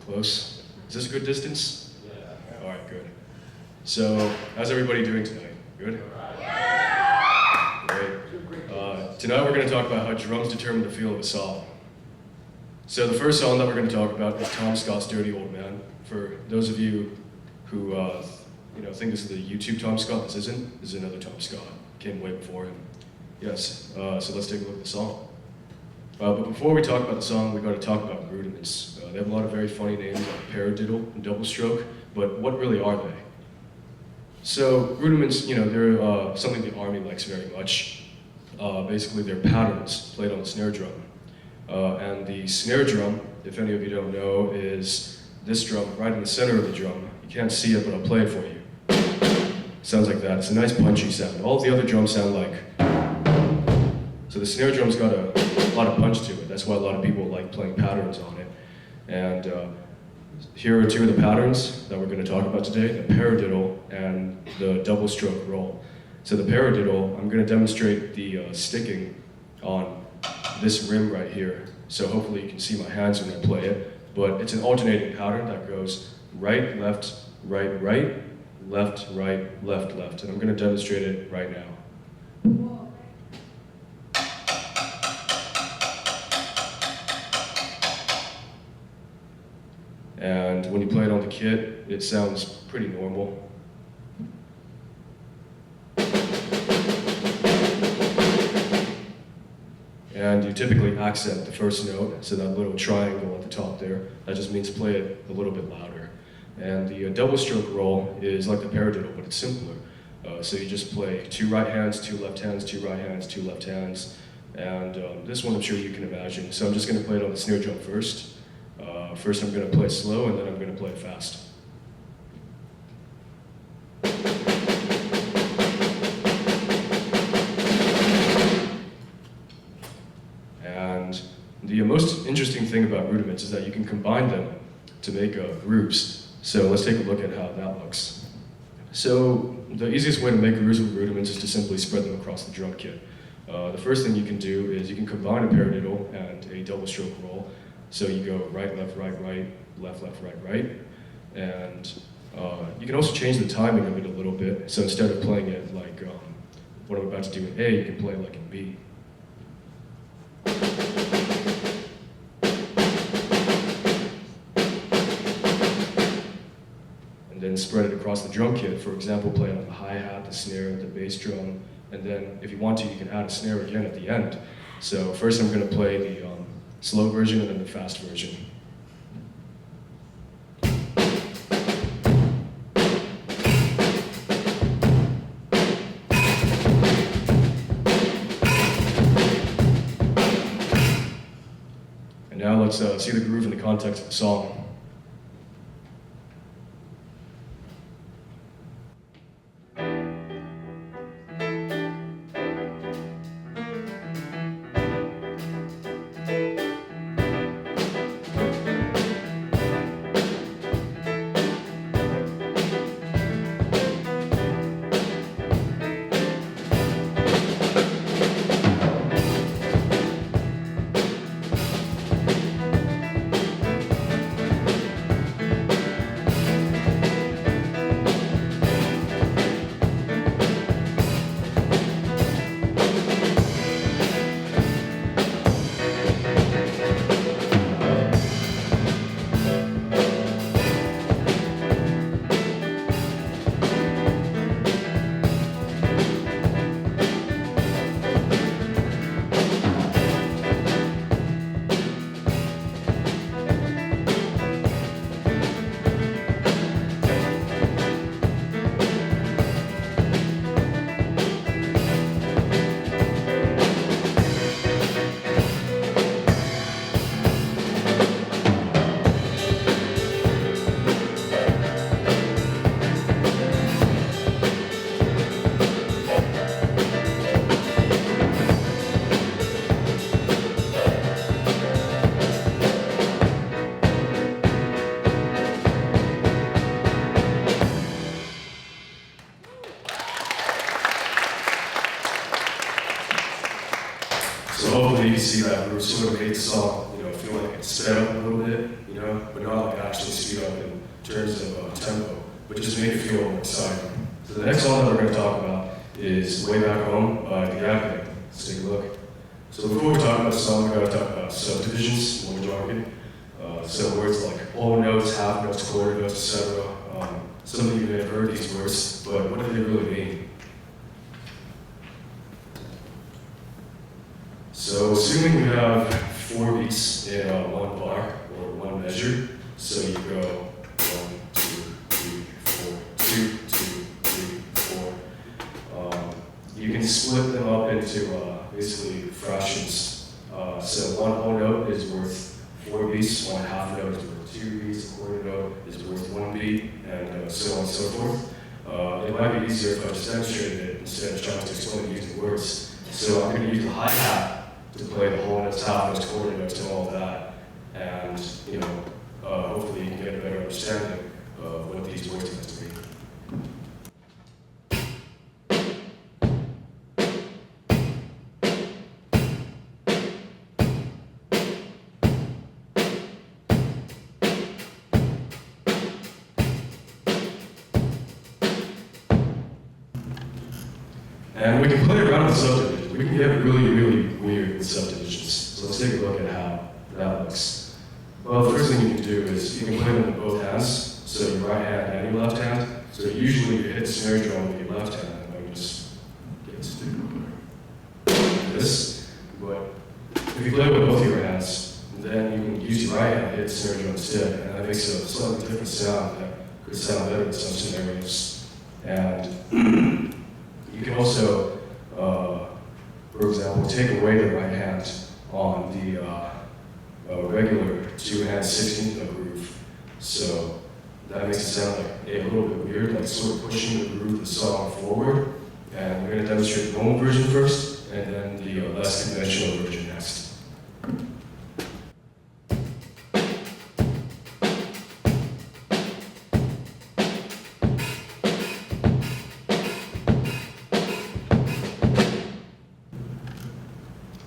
Close? Is this a good distance? Yeah. All right, good. So, how's everybody doing tonight? Good? Great. Tonight we're going to talk about how drums determine the feel of a song. So the first song that we're going to talk about is Tom Scott's Dirty Old Man. For those of you who think this is the YouTube Tom Scott, this isn't. This is another Tom Scott. Came way before him. Yes, so let's take a look at the song. But before we talk about the song, we've got to talk about rudiments. They have a lot of very funny names like paradiddle and double stroke, but what really are they? So rudiments, they're something the Army likes very much. Basically, they're patterns played on the snare drum. And the snare drum, if any of you don't know, is this drum right in the center of the drum. You can't see it, but I'll play it for you. Sounds like that. It's a nice punchy sound. All of the other drums sound like. So the snare drum's got a lot of punch to it. That's why a lot of people like playing patterns on it. And here are two of the patterns that we're going to talk about today, the paradiddle and the double stroke roll. So the paradiddle, I'm going to demonstrate the sticking on this rim right here. So hopefully you can see my hands when I play it. But it's an alternating pattern that goes right, left, right, right, left, right, left, left. And I'm going to demonstrate it right now. And when you play it on the kit, it sounds pretty normal. And you typically accent the first note, so that little triangle at the top there, that just means play it a little bit louder. And the double stroke roll is like the paradiddle, but it's simpler. So you just play two right hands, two left hands, two right hands, two left hands. And this one I'm sure you can imagine. So I'm just going to play it on the snare drum first. First I'm going to play slow, and then I'm going to play it fast. And the most interesting thing about rudiments is that you can combine them to make grooves. So let's take a look at how that looks. So the easiest way to make grooves with rudiments is to simply spread them across the drum kit. The first thing you can do is you can combine a paradiddle and a double stroke roll. So you go right, left, right, right, left, left, right, right. And you can also change the timing of it a little bit. So instead of playing it like what I'm about to do in A, you can play it like in B. And then spread it across the drum kit. For example, play it on the hi-hat, the snare, the bass drum. And then if you want to, you can add a snare again at the end. So first I'm going to play the slow version and then the fast version. And now let's see the groove in the context of the song. So hopefully you can see that we're sort of made the song, feel like it's sped up a little bit, you know, but not like actually speed up in terms of tempo, but just make it feel exciting. So the next song that we're going to talk about is Way Back Home by The Gap. Let's take a look. So before we talk about the song, we're going to talk about subdivisions when we're talking. So words like whole notes, half notes, quarter notes, etc. Some of you may have heard these words, but what do they really mean? So assuming you have 4 beats in one bar or one measure, so you go 1, 2, 3, 4, 2, 2, 3, 4. You can split them up into basically fractions. So one whole note is worth 4 beats, one half note is worth 2 beats, a quarter note is worth 1 beat, and so on and so forth. It might be easier if I just demonstrated it instead of trying to explain it using words. So I'm going to use the hi-hat to play the whole notes, half notes, quarter notes, and all of that. And, you know, hopefully you can get a better understanding of what these words are meant to be. And we can play around with subdivisions. We can get really, really weird with subdivisions. So let's take a look at how that looks. Well, the first thing you can do is you can play them with both hands, so your right hand and your left hand. So usually you hit the snare drum with your left hand, and I can just get this to like this. But if you play with both your hands, then you can use your right hand to hit the snare drum instead, and that makes a slightly different sound that could sound better in some scenarios. And you can also, for example, take away the right hand on the regular 2-hand 16th note groove. So that makes it sound like a little bit weird, like sort of pushing the groove of the song forward. And we're going to demonstrate the normal version first, and then the less conventional version next.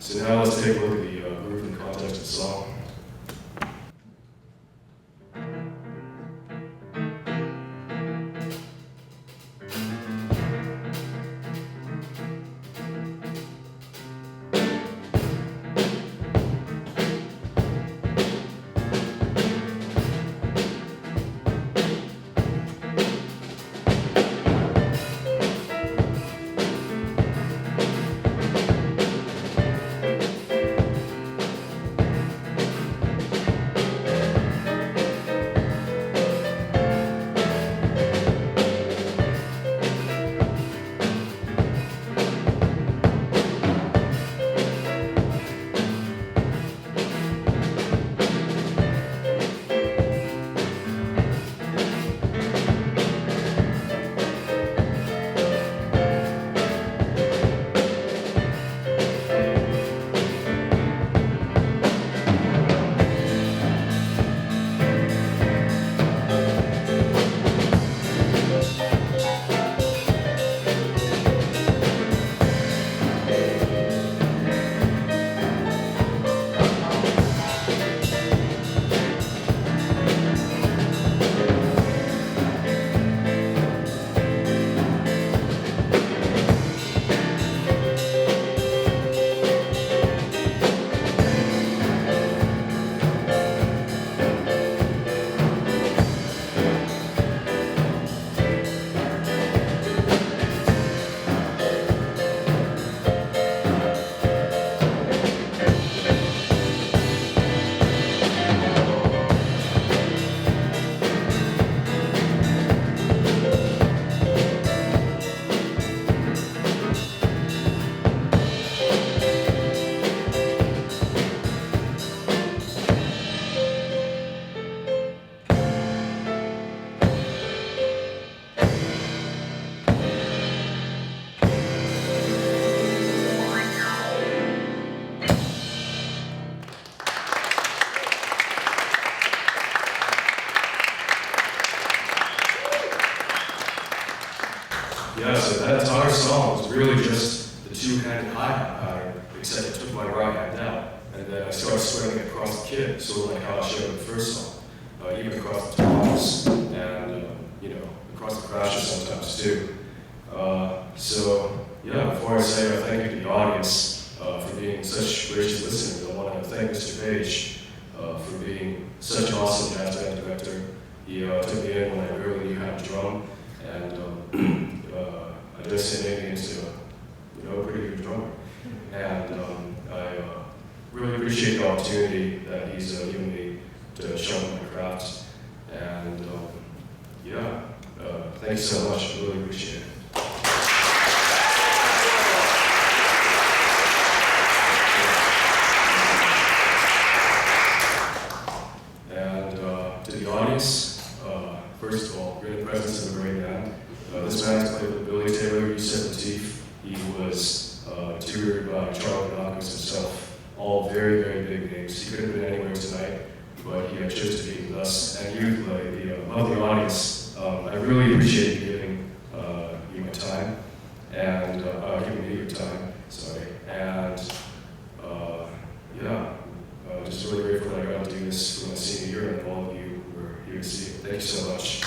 So now let's take a look at the groove and context of the song. Yeah, so that entire song was really just the 2-handed hi-hat pattern, except it took my right hand out. and then I started spreading it across the kit, sort of like how I showed in the first song, even across the toms and across the crashes sometimes too. So yeah, before I say thank you to the audience for being such gracious listeners, I want to thank Mr. Page for being such an awesome jazz band director. He took me in when I barely knew how to drum, and I just made me into a pretty good drummer. And I really appreciate the opportunity that he's given me to show my craft. And thanks so much. I really appreciate it. And to the audience, first of all, you're in the presence of a great band. This band's played with Billy Taylor, Yusef Lateef. He was toured by Charlie Knockers himself. All very, very big names. He could have been anywhere tonight, but he chose to be with us. And you, the lovely audience, I really appreciate you giving you my time, and giving me your time, sorry. And just really grateful that I got to do this for my senior year, and all of you who were here to see it. Thank you so much.